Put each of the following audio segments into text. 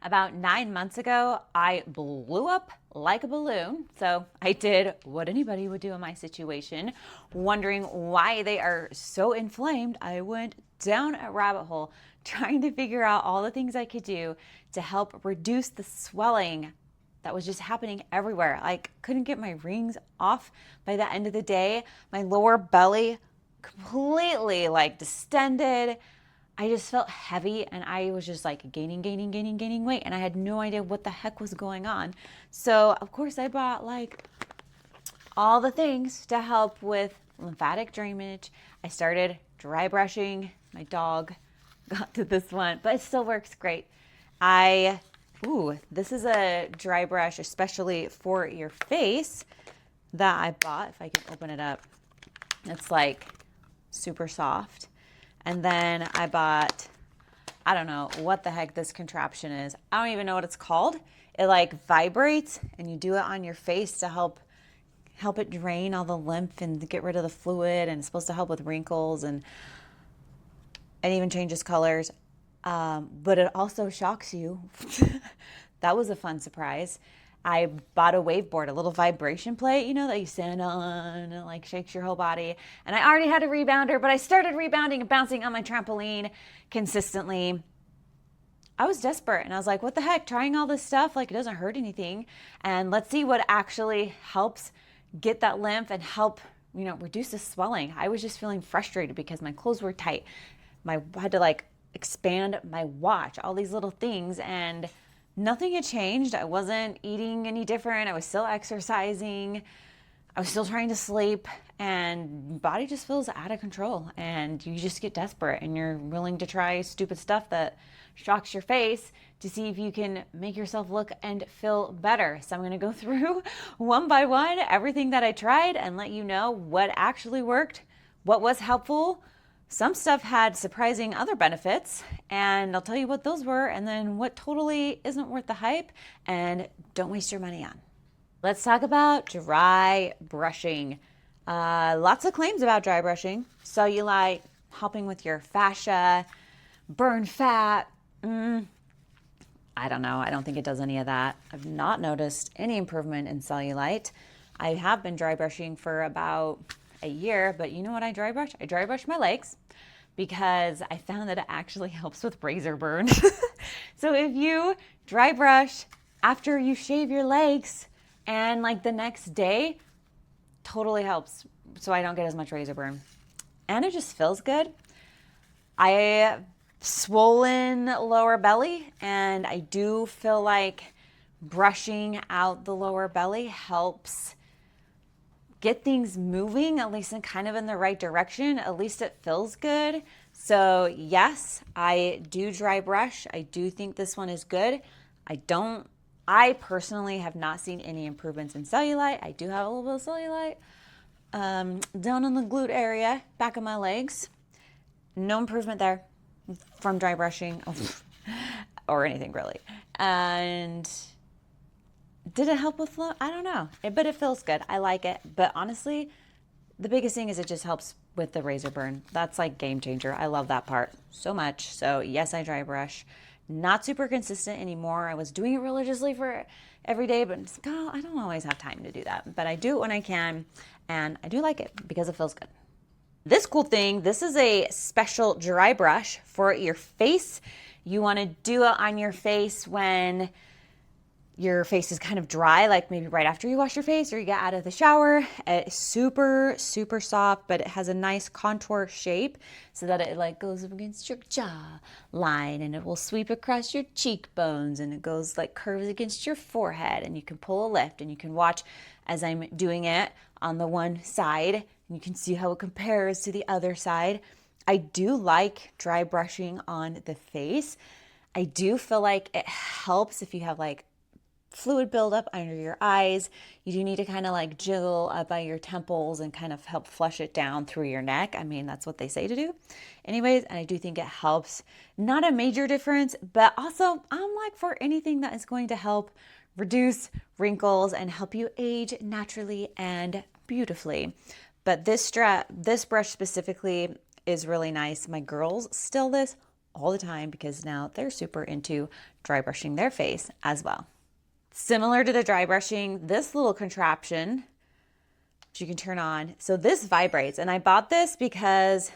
About 9 months ago, I blew up like a balloon. So I did what anybody would do in my situation, wondering why they are so inflamed. I went down a rabbit hole trying to figure out all the things I could do to help reduce the swelling that was just happening everywhere. Like, couldn't get my rings off by the end of the day. My lower belly completely like distended. I just felt heavy and I was just like gaining weight, and I had no idea what the heck was going on. So of course I bought like all the things to help with lymphatic drainage. I started dry brushing. My dog got to this one, but it still works great. This is a dry brush especially for your face that I bought. If I can open it up, it's like super soft. And then I bought, I don't know what the heck this contraption is. I don't even know what it's called. It like vibrates and you do it on your face to help it drain all the lymph and get rid of the fluid, and it's supposed to help with wrinkles and even changes colors. But it also shocks you. That was a fun surprise. I bought a wave board, a little vibration plate, that you stand on and it like shakes your whole body. And I already had a rebounder, but I started rebounding and bouncing on my trampoline consistently. I was desperate and I was like, what the heck, trying all this stuff, like it doesn't hurt anything. And let's see what actually helps get that lymph and help, reduce the swelling. I was just feeling frustrated because my clothes were tight. I had to like expand my watch, all these little things, and nothing had changed. I wasn't eating any different. I was still exercising. I was still trying to sleep, and body just feels out of control, and you just get desperate and you're willing to try stupid stuff that shocks your face to see if you can make yourself look and feel better. So I'm going to go through one by one everything that I tried and let you know what actually worked, what was helpful. Some stuff had surprising other benefits, and I'll tell you what those were, and then what totally isn't worth the hype and don't waste your money on. Let's talk about dry brushing. Lots of claims about dry brushing. Cellulite, helping with your fascia, burn fat. I don't know. I don't think it does any of that. I've not noticed any improvement in cellulite. I have been dry brushing for about a year, but you know what I dry brush? I dry brush my legs because I found that it actually helps with razor burn. So if you dry brush after you shave your legs and like the next day, totally helps so I don't get as much razor burn. And it just feels good. I swollen lower belly, and I do feel like brushing out the lower belly helps get things moving, at least in kind of in the right direction. At least it feels good. So yes, I do dry brush. I do think this one is good. I personally have not seen any improvements in cellulite. I do have a little bit of cellulite down in the glute area, back of my legs. No improvement there from dry brushing or anything really. And did it help with flow? I don't know, but it feels good. I like it. But honestly, the biggest thing is it just helps with the razor burn. That's like game changer. I love that part so much. So yes, I dry brush. Not super consistent anymore. I was doing it religiously for every day, but it's like, I don't always have time to do that. But I do it when I can, and I do like it because it feels good. This cool thing, this is a special dry brush for your face. You want to do it on your face when your face is kind of dry, like maybe right after you wash your face or you get out of the shower. It's super, super soft, but it has a nice contour shape so that it like goes up against your jaw line, and it will sweep across your cheekbones, and it goes like curves against your forehead, and you can pull a lift, and you can watch as I'm doing it on the one side, and you can see how it compares to the other side. I do like dry brushing on the face. I do feel like it helps if you have like fluid buildup under your eyes. You do need to kind of like jiggle up by your temples and kind of help flush it down through your neck. I mean, that's what they say to do. Anyways, and I do think it helps. Not a major difference, but also I'm like for anything that is going to help reduce wrinkles and help you age naturally and beautifully. But this brush specifically is really nice. My girls steal this all the time because now they're super into dry brushing their face as well. Similar to the dry brushing, this little contraption, which you can turn on. So this vibrates, and I bought this because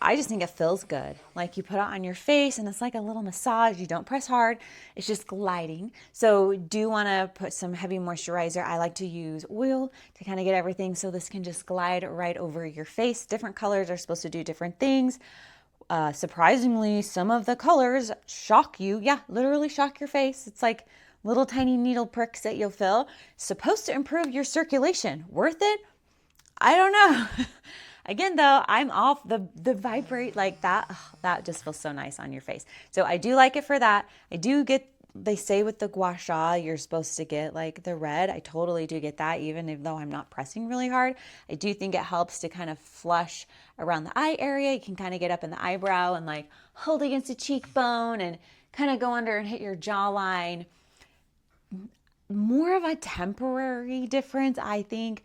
I just think it feels good. Like you put it on your face and it's like a little massage. You don't press hard. It's just gliding. So do want to put some heavy moisturizer. I like to use oil to kind of get everything. So this can just glide right over your face. Different colors are supposed to do different things. Surprisingly, some of the colors shock you. Yeah, literally shock your face. It's like little tiny needle pricks that you'll feel. Supposed to improve your circulation. Worth it? I don't know. Again, though, I'm off the vibrate like that. Oh, that just feels so nice on your face. So I do like it for that. I do get, they say with the gua sha, you're supposed to get like the red. I totally do get that, even though I'm not pressing really hard. I do think it helps to kind of flush around the eye area. You can kind of get up in the eyebrow and like hold against the cheekbone and kind of go under and hit your jawline. More of a temporary difference, I think.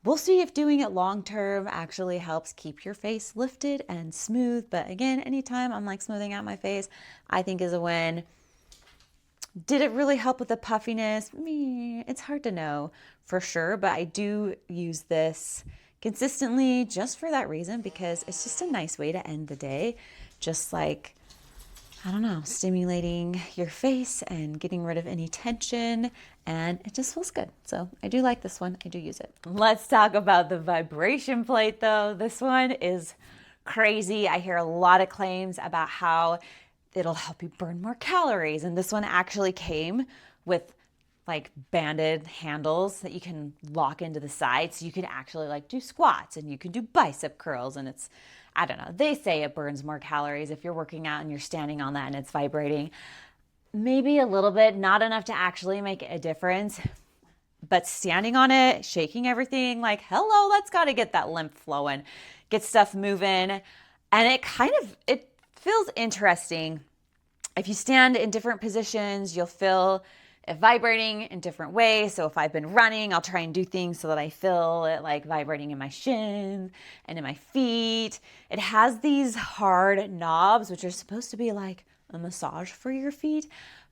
We'll see if doing it long term actually helps keep your face lifted and smooth. But again, anytime I'm like smoothing out my face, I think is a win. Did it really help with the puffiness? It's hard to know for sure, but I do use this consistently just for that reason, because it's just a nice way to end the day. Just like, I don't know, stimulating your face and getting rid of any tension, and it just feels good. So I do like this one. I do use it. Let's talk about the vibration plate though. This one is crazy. I hear a lot of claims about how it'll help you burn more calories. And this one actually came with like banded handles that you can lock into the side. So you can actually like do squats and you can do bicep curls, and it's, I don't know, they say it burns more calories if you're working out and you're standing on that and it's vibrating. Maybe a little bit, not enough to actually make a difference, but standing on it, shaking everything, like, hello, that's got to get that lymph flowing, get stuff moving. And it feels interesting. If you stand in different positions, you'll feel it vibrating in different ways. So if I've been running, I'll try and do things so that I feel it like vibrating in my shin and in my feet. It has these hard knobs, which are supposed to be like a massage for your feet.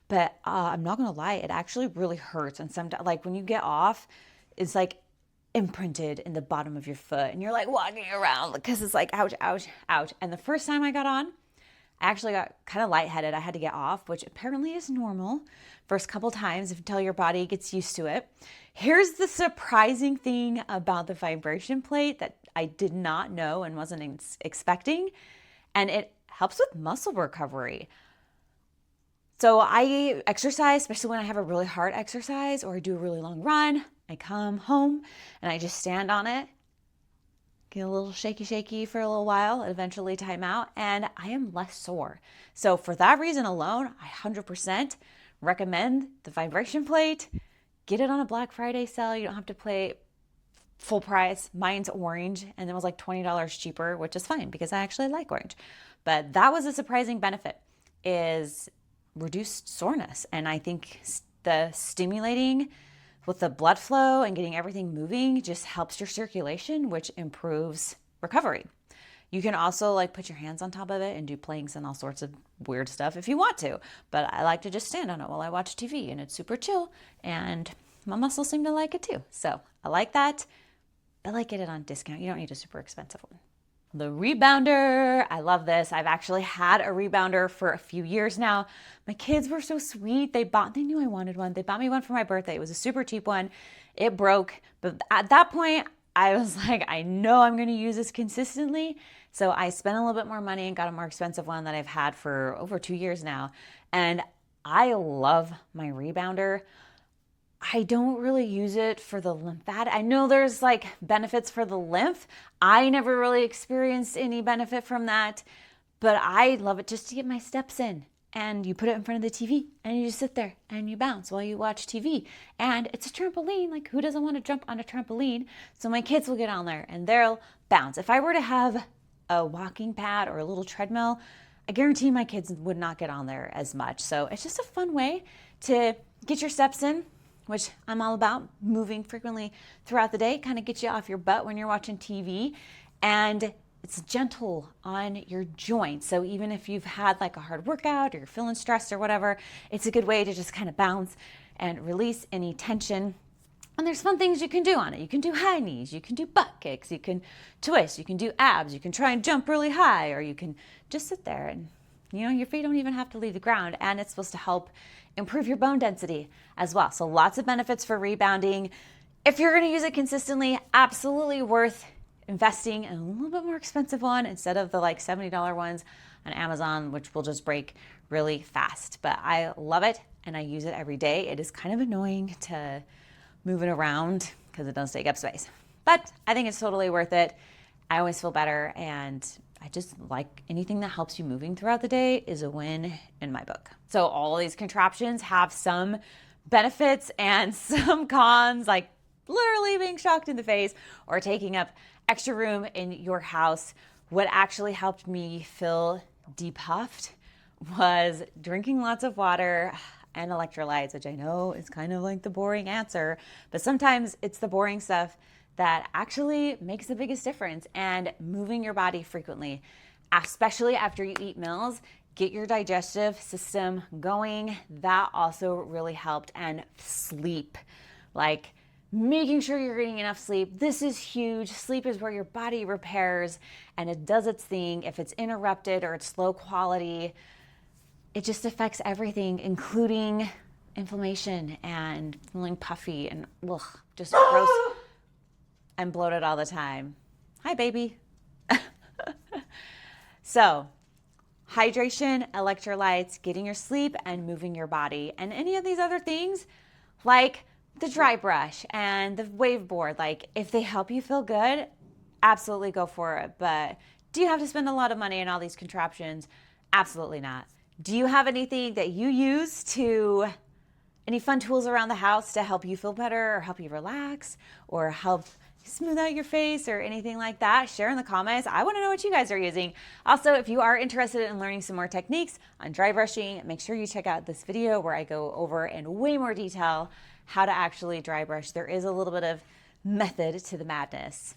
But I'm not going to lie, it actually really hurts. And sometimes, like when you get off, it's like imprinted in the bottom of your foot and you're like walking around because it's like, ouch, ouch, ouch. And the first time I got on, I actually got kind of lightheaded. I had to get off, which apparently is normal first couple times until your body gets used to it. Here's the surprising thing about the vibration plate that I did not know and wasn't expecting, and it helps with muscle recovery. So I exercise, especially when I have a really hard exercise or I do a really long run. I come home and I just stand on it, get a little shaky for a little while, eventually time out, and I am less sore. So for that reason alone, I 100% recommend the vibration plate. Get it on a Black Friday sale. You don't have to pay full price. Mine's orange, and it was like $20 cheaper, which is fine because I actually like orange. But that was a surprising benefit, is reduced soreness. And I think the stimulating with the blood flow and getting everything moving just helps your circulation, which improves recovery. You can also like put your hands on top of it and do planks and all sorts of weird stuff if you want to. But I like to just stand on it while I watch TV, and it's super chill, and my muscles seem to like it too. So I like that. I like get it on discount. You don't need a super expensive one. The rebounder, I love this. I've actually had a rebounder for a few years now. My kids were so sweet. They knew I wanted one. They bought me one for my birthday. It was a super cheap one. It broke, but at that point I was like, I know I'm going to use this consistently. So I spent a little bit more money and got a more expensive one that I've had for over 2 years now. And I love my rebounder. I don't really use it for the lymphatic. I know there's like benefits for the lymph. I never really experienced any benefit from that, but I love it just to get my steps in. And you put it in front of the TV and you just sit there and you bounce while you watch TV. And it's a trampoline. Like, who doesn't want to jump on a trampoline? So my kids will get on there and they'll bounce. If I were to have a walking pad or a little treadmill, I guarantee my kids would not get on there as much. So it's just a fun way to get your steps in, which I'm all about. Moving frequently throughout the day kind of gets you off your butt when you're watching TV. And it's gentle on your joints. So even if you've had like a hard workout or you're feeling stressed or whatever, it's a good way to just kind of bounce and release any tension. And there's fun things you can do on it. You can do high knees, you can do butt kicks, you can twist, you can do abs, you can try and jump really high, or you can just sit there and, you know, your feet don't even have to leave the ground. And it's supposed to help improve your bone density as well. So lots of benefits for rebounding. If you're gonna use it consistently, absolutely worth investing in a little bit more expensive one instead of the like $70 ones on Amazon, which will just break really fast. But I love it and I use it every day. It is kind of annoying to move it around because it does take up space, but I think it's totally worth it. I always feel better, and I just like anything that helps you moving throughout the day is a win in my book. So all of these contraptions have some benefits and some cons, like literally being shocked in the face or taking up extra room in your house. What actually helped me feel depuffed was drinking lots of water and electrolytes, which I know is kind of like the boring answer, but sometimes it's the boring stuff that actually makes the biggest difference. And moving your body frequently, especially after you eat meals, get your digestive system going. That also really helped. And sleep, like making sure you're getting enough sleep. This is huge. Sleep is where your body repairs and it does its thing. If it's interrupted or it's low quality, it just affects everything, including inflammation and feeling puffy and just gross and bloated all the time. Hi, baby. So, hydration, electrolytes, getting your sleep, and moving your body. And any of these other things, like the dry brush and the wave board, like if they help you feel good, absolutely go for it. But do you have to spend a lot of money on all these contraptions? Absolutely not. Do you have anything that you use any fun tools around the house to help you feel better or help you relax or help smooth out your face or anything like that? Share in the comments. I want to know what you guys are using. Also, if you are interested in learning some more techniques on dry brushing, make sure you check out this video where I go over in way more detail how to actually dry brush. There is a little bit of method to the madness.